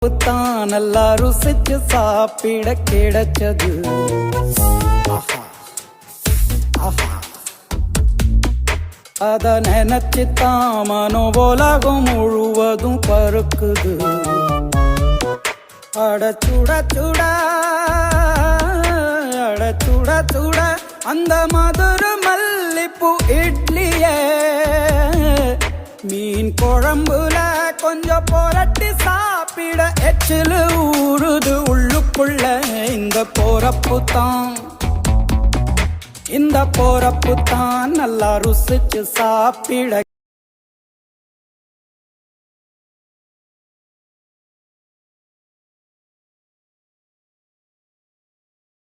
தான் நல்லா ருசிச்சு சாப்பிட கிடைச்சது. அத நினைச்சுத்தான் மனோ உலகம் முழுவதும் பருக்குது. அட சுட சுட அட சுட சுட அந்த மதுரை மல்லிப்பூ இட்லியே மீன் குழம்புல கொஞ்சம் புரட்டி சாப்பிட எச்சிலு ஊறுது உள்ளுக்குள்ள. இந்த போறப்பு தான் நல்லா ருசிச்சு சாப்பிட